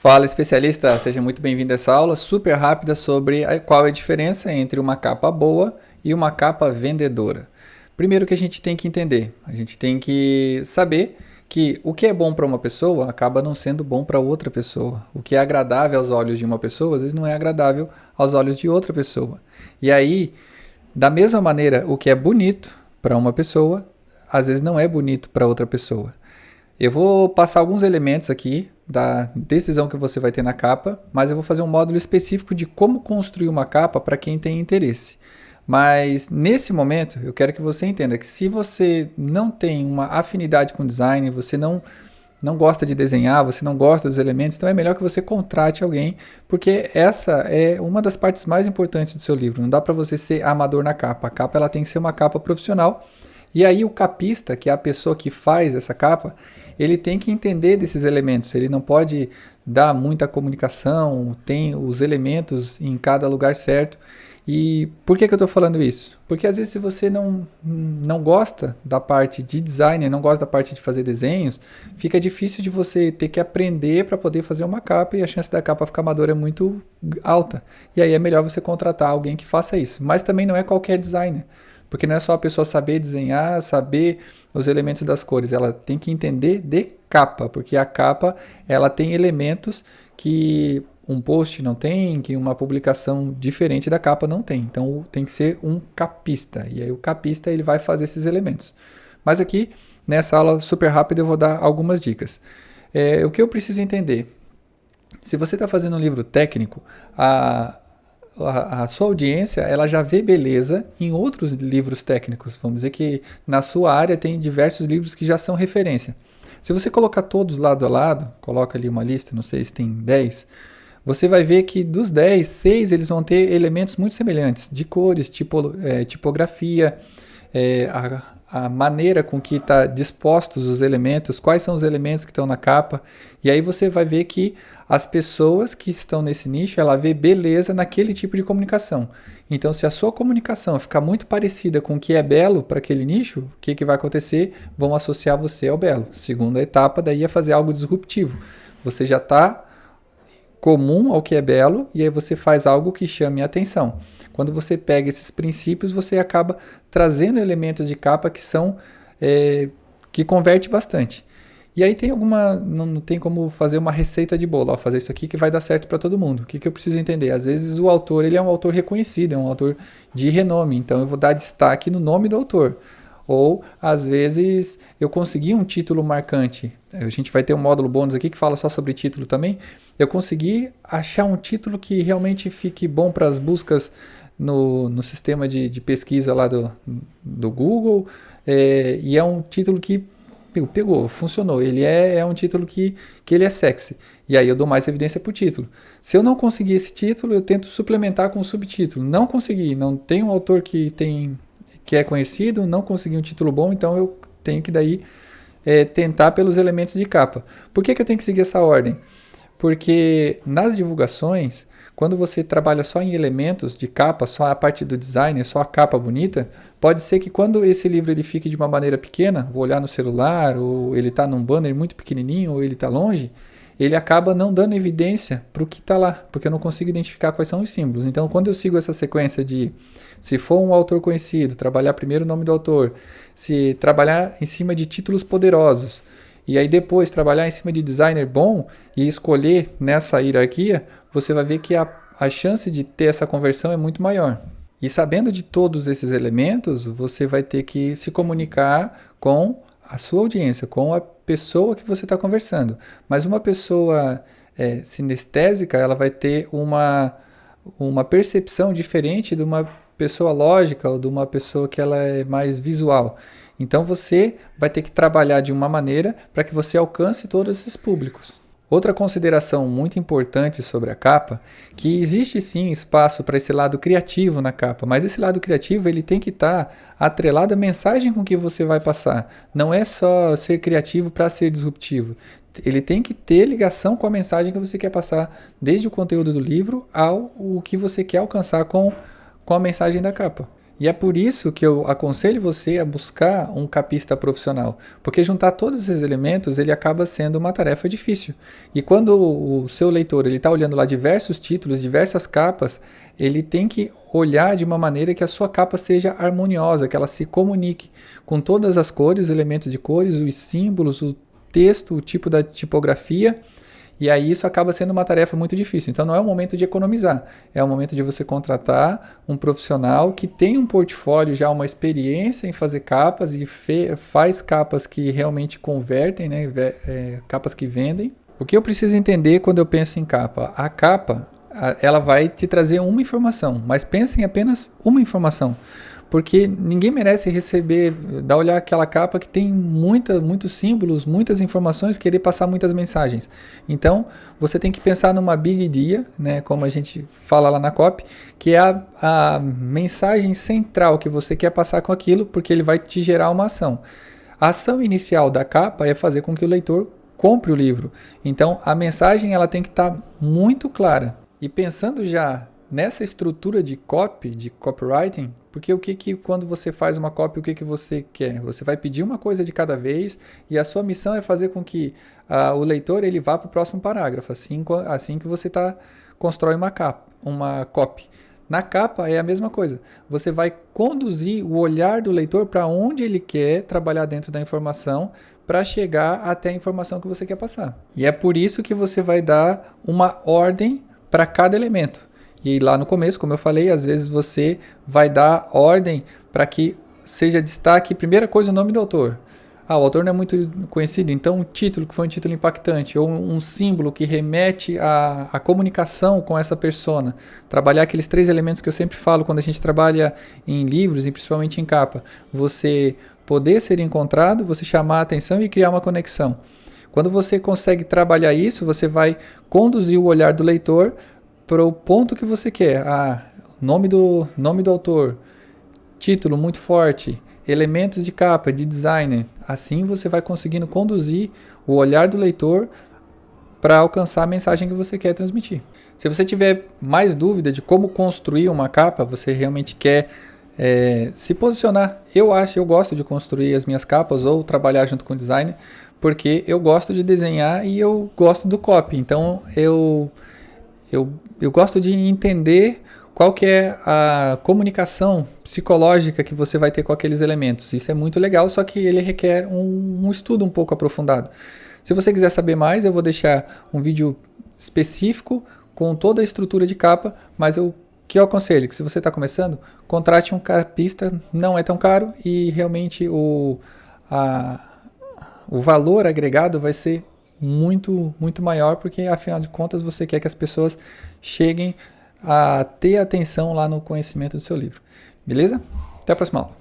Fala, especialista! Seja muito bem-vindo a essa aula super rápida sobre qual é a diferença entre uma capa boa e uma capa vendedora. Primeiro que a gente tem que entender, a gente tem que saber que o que é bom para uma pessoa acaba não sendo bom para outra pessoa. O que é agradável aos olhos de uma pessoa, às vezes não é agradável aos olhos de outra pessoa. E aí, da mesma maneira, o que é bonito para uma pessoa, às vezes não é bonito para outra pessoa. Eu vou passar alguns elementos aqui da decisão que você vai ter na capa, mas eu vou fazer um módulo específico de como construir uma capa para quem tem interesse. Mas nesse momento, eu quero que você entenda que se você não tem uma afinidade com design, você não gosta de desenhar, você não gosta dos elementos, então é melhor que você contrate alguém, porque essa é uma das partes mais importantes do seu livro. Não dá para você ser amador na capa. A capa ela tem que ser uma capa profissional. E aí o capista, que é a pessoa que faz essa capa, ele tem que entender desses elementos. Ele não pode dar muita comunicação, tem os elementos em cada lugar certo. E por que eu estou falando isso? Porque às vezes se você não gosta da parte de designer, não gosta da parte de fazer desenhos, fica difícil de você ter que aprender para poder fazer uma capa e a chance da capa ficar amadora é muito alta. E aí é melhor você contratar alguém que faça isso. Mas também não é qualquer designer. Porque não é só a pessoa saber desenhar, saber os elementos das cores, ela tem que entender de capa, porque a capa ela tem elementos que um post não tem, que uma publicação diferente da capa não tem. Então tem que ser um capista, e aí o capista ele vai fazer esses elementos. Mas aqui, nessa aula super rápida, eu vou dar algumas dicas. O que eu preciso entender? Se você está fazendo um livro técnico, a sua audiência ela já vê beleza em outros livros técnicos. Vamos dizer que na sua área tem diversos livros que já são referência. Se você colocar todos lado a lado, coloca ali uma lista, não sei se tem 10, você vai ver que dos 10, 6 eles vão ter elementos muito semelhantes, de cores, tipografia, a maneira com que está dispostos os elementos, quais são os elementos que estão na capa, e aí você vai ver que as pessoas que estão nesse nicho, ela vê beleza naquele tipo de comunicação. Então, se a sua comunicação ficar muito parecida com o que é belo para aquele nicho, o que vai acontecer? Vão associar você ao belo. Segunda etapa, daí é fazer algo disruptivo. Você já está comum ao que é belo e aí você faz algo que chame a atenção. Quando você pega esses princípios, você acaba trazendo elementos de capa que são que converte bastante. E aí tem não tem como fazer uma receita de bolo, fazer isso aqui que vai dar certo para todo mundo. O que eu preciso entender? Às vezes o autor ele é um autor reconhecido, é um autor de renome, então eu vou dar destaque no nome do autor. Ou, às vezes, eu consegui um título marcante. A gente vai ter um módulo bônus aqui que fala só sobre título também. Eu consegui achar um título que realmente fique bom para as buscas no sistema de pesquisa lá do Google. E é um título que pegou, funcionou. Ele é um título que ele é sexy. E aí eu dou mais evidência para o título. Se eu não conseguir esse título, eu tento suplementar com um subtítulo. Não consegui, não tem um autor que é conhecido, não consegui um título bom, então eu tenho que daí tentar pelos elementos de capa. Por que eu tenho que seguir essa ordem? Porque nas divulgações, quando você trabalha só em elementos de capa, só a parte do design, só a capa bonita, pode ser que quando esse livro ele fique de uma maneira pequena, vou olhar no celular, ou ele está num banner muito pequenininho, ou ele está longe, ele acaba não dando evidência para o que está lá, porque eu não consigo identificar quais são os símbolos. Então, quando eu sigo essa sequência de, se for um autor conhecido, trabalhar primeiro o nome do autor, se trabalhar em cima de títulos poderosos, e aí depois trabalhar em cima de designer bom e escolher nessa hierarquia, você vai ver que a chance de ter essa conversão é muito maior. E sabendo de todos esses elementos, você vai ter que se comunicar com a sua audiência, com a pessoa que você está conversando. Mas uma pessoa sinestésica, ela vai ter uma percepção diferente de uma pessoa lógica ou de uma pessoa que ela é mais visual. Então você vai ter que trabalhar de uma maneira para que você alcance todos esses públicos. Outra consideração muito importante sobre a capa, que existe sim espaço para esse lado criativo na capa, mas esse lado criativo ele tem que estar atrelado à mensagem com que você vai passar. Não é só ser criativo para ser disruptivo. Ele tem que ter ligação com a mensagem que você quer passar, desde o conteúdo do livro ao o que você quer alcançar com a mensagem da capa. E é por isso que eu aconselho você a buscar um capista profissional, porque juntar todos esses elementos ele acaba sendo uma tarefa difícil. E quando o seu leitor ele está olhando lá diversos títulos, diversas capas, ele tem que olhar de uma maneira que a sua capa seja harmoniosa, que ela se comunique com todas as cores, os elementos de cores, os símbolos, o texto, o tipo da tipografia. E aí isso acaba sendo uma tarefa muito difícil. Então não é o momento de economizar, é o momento de você contratar um profissional que tem um portfólio já, uma experiência em fazer capas e faz capas que realmente convertem, né? Capas que vendem. O que eu preciso entender quando eu penso em capa? A capa, ela vai te trazer uma informação, mas pensa em apenas uma informação. Porque ninguém merece receber, olhar aquela capa que tem muitos símbolos, muitas informações, querer passar muitas mensagens. Então, você tem que pensar numa big idea, né, como a gente fala lá na copy, que é a mensagem central que você quer passar com aquilo, porque ele vai te gerar uma ação. A ação inicial da capa é fazer com que o leitor compre o livro. Então, a mensagem ela tem que estar muito clara. E pensando já nessa estrutura de copy, de copywriting, porque quando você faz uma copy, o que você quer? Você vai pedir uma coisa de cada vez e a sua missão é fazer com que o leitor ele vá para o próximo parágrafo, assim que você constrói uma copy. Na capa é a mesma coisa. Você vai conduzir o olhar do leitor para onde ele quer trabalhar dentro da informação para chegar até a informação que você quer passar. E é por isso que você vai dar uma ordem para cada elemento. E lá no começo, como eu falei, às vezes você vai dar ordem para que seja destaque, primeira coisa, o nome do autor. O autor não é muito conhecido, então um título que foi um título impactante, ou um símbolo que remete à comunicação com essa persona. Trabalhar aqueles 3 elementos que eu sempre falo quando a gente trabalha em livros e principalmente em capa. Você poder ser encontrado, você chamar a atenção e criar uma conexão. Quando você consegue trabalhar isso, você vai conduzir o olhar do leitor para o ponto que você quer. Nome do autor, título muito forte, elementos de capa, de designer. Assim você vai conseguindo conduzir o olhar do leitor para alcançar a mensagem que você quer transmitir. Se você tiver mais dúvida de como construir uma capa, você realmente quer se posicionar. Eu gosto de construir as minhas capas ou trabalhar junto com o designer, porque eu gosto de desenhar e eu gosto do copy. Então eu gosto de entender qual que é a comunicação psicológica que você vai ter com aqueles elementos. Isso é muito legal, só que ele requer um estudo um pouco aprofundado. Se você quiser saber mais, eu vou deixar um vídeo específico com toda a estrutura de capa, mas que eu aconselho que se você está começando, contrate um capista, não é tão caro e realmente o valor agregado vai ser muito, muito maior, porque afinal de contas você quer que as pessoas cheguem a ter atenção lá no conhecimento do seu livro. Beleza? Até a próxima aula.